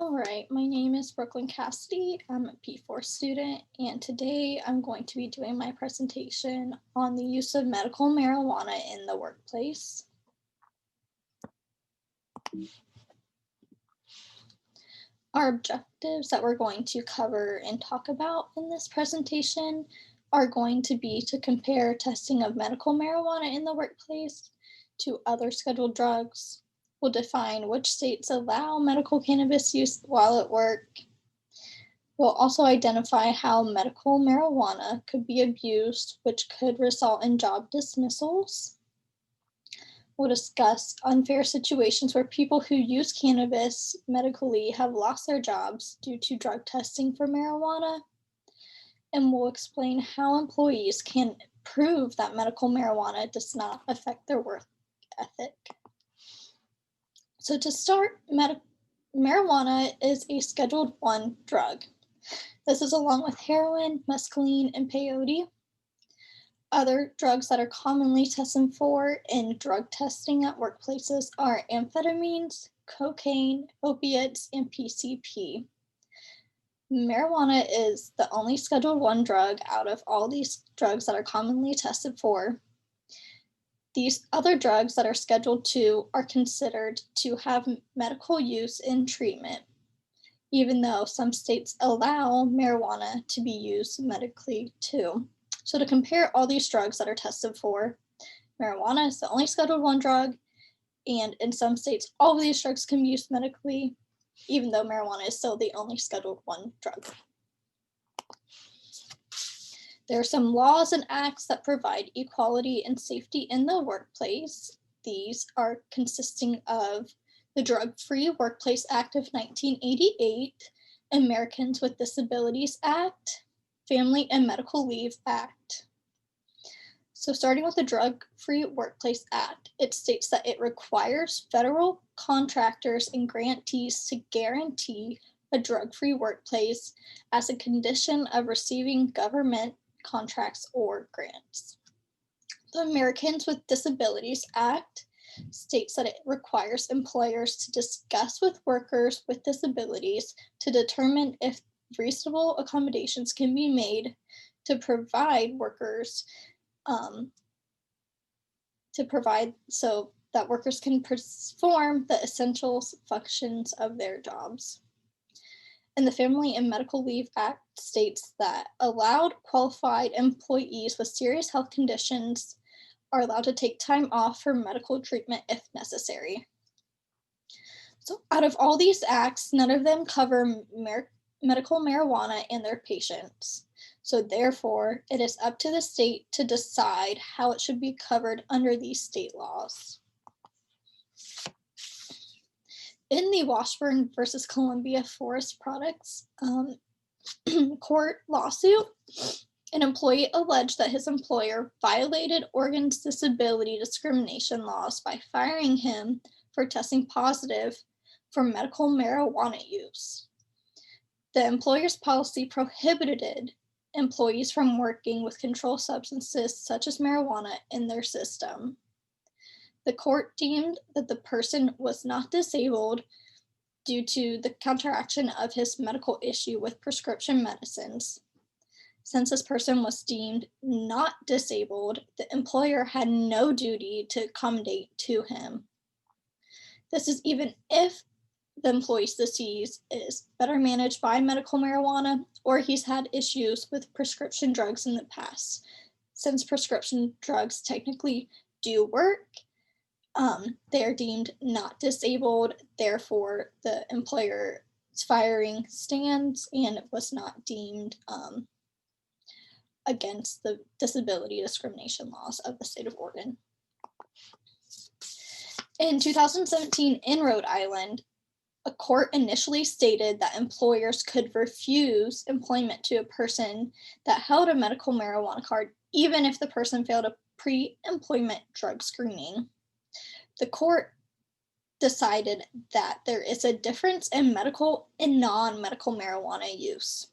All right, my name is Brooklyn Cassidy. I'm a P4 student, and today I'm going to be doing my presentation on the use of medical marijuana in the workplace. Our objectives that we're going to cover and talk about in this presentation are going to be to compare testing of medical marijuana in the workplace to other scheduled drugs. We'll define which states allow medical cannabis use while at work. We'll also identify how medical marijuana could be abused, which could result in job dismissals. We'll discuss unfair situations where people who use cannabis medically have lost their jobs due to drug testing for marijuana. And we'll explain how employees can prove that medical marijuana does not affect their work ethic. So, to start, marijuana is a Scheduled 1 drug. This is along with heroin, mescaline, and peyote. Other drugs that are commonly tested for in drug testing at workplaces are amphetamines, cocaine, opiates, and PCP. Marijuana is the only Schedule 1 drug out of all these drugs that are commonly tested for. These other drugs that are Scheduled 2 are considered to have medical use in treatment, even though some states allow marijuana to be used medically too. So, to compare all these drugs that are tested for, marijuana is the only Schedule 1 drug, and in some states, all of these drugs can be used medically, even though marijuana is still the only Scheduled 1 drug. There are some laws and acts that provide equality and safety in the workplace. These are consisting of the Drug Free Workplace Act of 1988, Americans with Disabilities Act, Family and Medical Leave Act. So, starting with the Drug Free Workplace Act, it states that it requires federal contractors and grantees to guarantee a drug free workplace as a condition of receiving government contracts or grants. The Americans with Disabilities Act states that it requires employers to discuss with workers with disabilities to determine if reasonable accommodations can be made to provide workers um, to provide so that workers can perform the essential functions of their jobs. And the Family and Medical Leave Act states that allowed qualified employees with serious health conditions are allowed to take time off for medical treatment if necessary. So, out of all these acts, none of them cover medical marijuana and their patients. So, therefore, it is up to the state to decide how it should be covered under these state laws. In the Washburn versus Columbia Forest Products court lawsuit, an employee alleged that his employer violated Oregon's disability discrimination laws by firing him for testing positive for medical marijuana use. The employer's policy prohibited employees from working with controlled substances such as marijuana in their system. The court deemed that the person was not disabled due to the counteraction of his medical issue with prescription medicines. Since this person was deemed not disabled, the employer had no duty to accommodate to him. This is even if the employee's disease is better managed by medical marijuana or he's had issues with prescription drugs in the past. Since prescription drugs technically do work, they are deemed not disabled, therefore, the employer's firing stands and was not deemed against the disability discrimination laws of the state of Oregon. In 2017, in Rhode Island, a court initially stated that employers could refuse employment to a person that held a medical marijuana card, even if the person failed a pre employment drug screening. The court decided that there is a difference in medical and non medical marijuana use.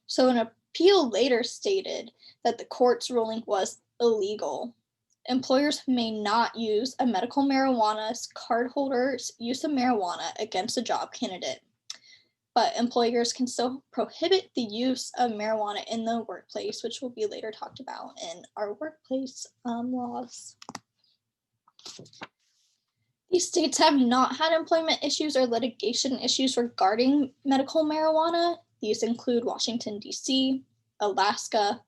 So, an appeal later stated that the court's ruling was illegal. Employers may not use a medical marijuana cardholder's use of marijuana against a job candidate. but employers can still prohibit the use of marijuana in the workplace, which will be later talked about in our workplace laws. These states have not had employment issues or litigation issues regarding medical marijuana. These include Washington, D.C., Alaska,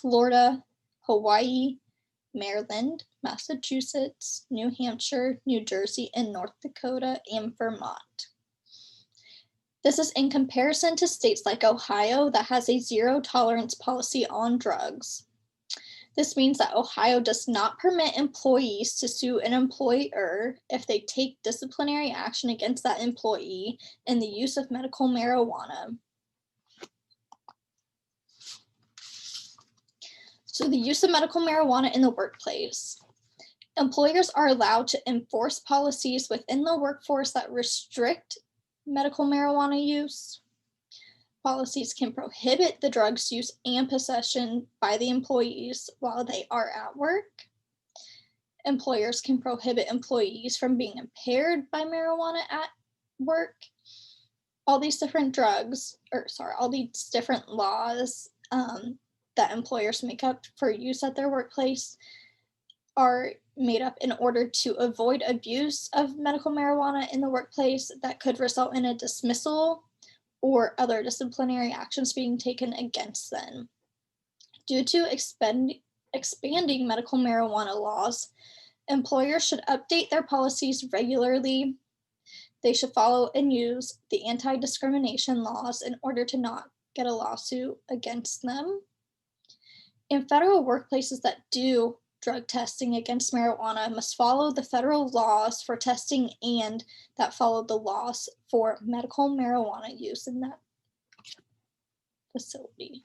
Florida, Hawaii, Maryland, Massachusetts, New Hampshire, New Jersey, and North Dakota, and Vermont. This is in comparison to states like Ohio that has a zero tolerance policy on drugs. This means that Ohio does not permit employees to sue an employer if they take disciplinary action against that employee in the use of medical marijuana. So the use of medical marijuana in the workplace. Employers are allowed to enforce policies within the workforce that restrict medical marijuana use. Policies can prohibit the drug's use and possession by the employees while they are at work. Employers can prohibit employees from being impaired by marijuana at work. All these different laws that employers make up for use at their workplace are made up in order to avoid abuse of medical marijuana in the workplace that could result in a dismissal or other disciplinary actions being taken against them. Due to expanding medical marijuana laws, employers should update their policies regularly. They should follow and use the anti-discrimination laws in order to not get a lawsuit against them. In federal workplaces that do drug testing against marijuana must follow the federal laws for testing and that follow the laws for medical marijuana use in that facility.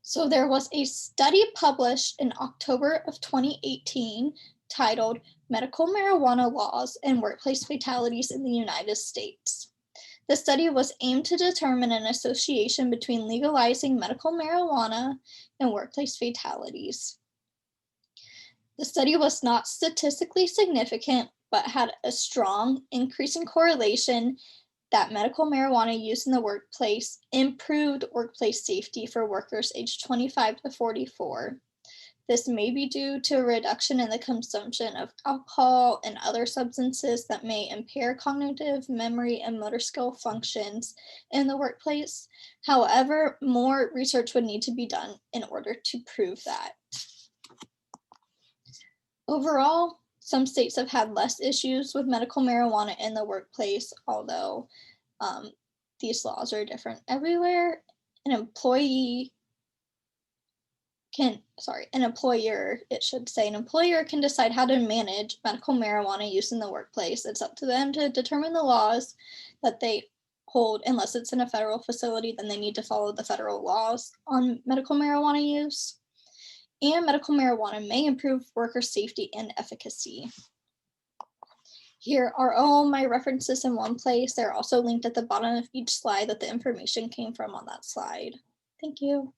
So there was a study published in October of 2018 titled Medical Marijuana Laws and Workplace Fatalities in the United States. The study was aimed to determine an association between legalizing medical marijuana and workplace fatalities. The study was not statistically significant, but had a strong increasing correlation that medical marijuana use in the workplace improved workplace safety for workers aged 25 to 44. This may be due to a reduction in the consumption of alcohol and other substances that may impair cognitive, memory, and motor skill functions in the workplace. However, more research would need to be done in order to prove that. Overall, some states have had less issues with medical marijuana in the workplace, although these laws are different everywhere. An employer can decide how to manage medical marijuana use in the workplace. It's up to them to determine the laws that they hold. Unless it's in a federal facility, then they need to follow the federal laws on medical marijuana use. And medical marijuana may improve worker safety and efficacy. Here are all my references in one place. They're also linked at the bottom of each slide that the information came from on that slide. Thank you.